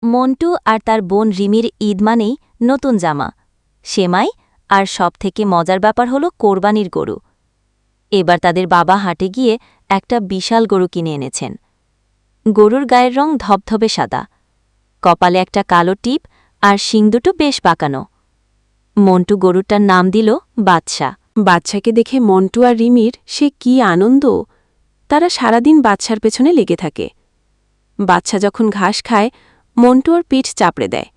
মন্টু আর তার বোন রিমির ঈদ মানেই নতুন জামা, সেমাই আর সবথেকে মজার ব্যাপার হল কোরবানির গরু। এবার তাদের বাবা হাটে গিয়ে একটা বিশাল গরু কিনে এনেছেন। গরুর গায়ের রং ধবধবে সাদা, কপালে একটা কালো টিপ আর শিং দুটো বেশ বাঁকানো। মন্টু গরুটার নাম দিল বাদশা। বাচ্চাকে দেখে মন্টু আর রিমির সে কি আনন্দ! তারা সারাদিন বাচ্চার পেছনে লেগে থাকে। বাচ্চা যখন ঘাস খায়, মন্টু ওর পিঠ চাপড়ে দেয়।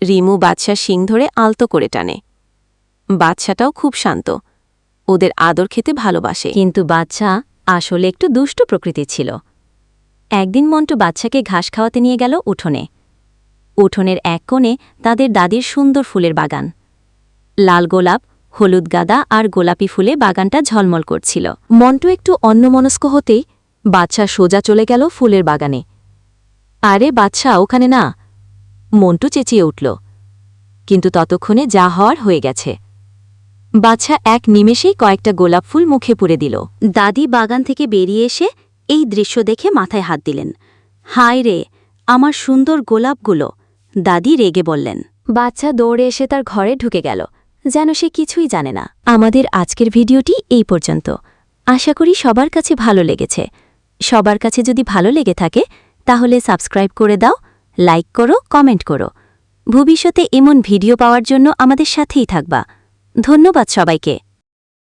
রিমু বাচ্চার শিং ধরে আলতো করে টানে। বাচ্চাটাও খুব শান্ত, ওদের আদর খেতে ভালোবাসে। কিন্তু বাচ্চা আসলে একটু দুষ্টু প্রকৃতির ছিল। একদিন মন্টু বাচ্চাকে ঘাস খাওয়াতে নিয়ে গেল উঠোনে। উঠোনের এক কোণে তাদের দাদির সুন্দর ফুলের বাগান। লাল গোলাপ, হলুদ গাঁদা আর গোলাপি ফুলে বাগানটা ঝলমল করছিল। মন্টু একটু অন্যমনস্ক হতেই বাচ্চা সোজা চলে গেল ফুলের বাগানে। আরে বাচ্চা, ওখানে না! মন্টু চেঁচিয়ে উঠল, কিন্তু ততক্ষণে যা হওয়ার হয়ে গেছে। বাচ্চা এক নিমেষেই কয়েকটা গোলাপ ফুল মুখে পুরে দিল। দাদি বাগান থেকে বেরিয়ে এসে এই দৃশ্য দেখে মাথায় হাত দিলেন। হায় রে, আমার সুন্দর গোলাপগুলো! দাদি রেগে বললেন। বাচ্চা দৌড়ে এসে তার ঘরে ঢুকে গেল, যেন সে কিছুই জানে না। আমাদের আজকের ভিডিওটি এই পর্যন্ত। আশা করি সবার কাছে ভালো লেগেছে। সবার কাছে যদি ভালো লেগে থাকে তাহলে সাবস্ক্রাইব করে দাও, লাইক করো, কমেন্ট করো। ভবিষ্যতে এমন ভিডিও পাওয়ার জন্য আমাদের সাথেই থাকবা। ধন্যবাদ সবাইকে।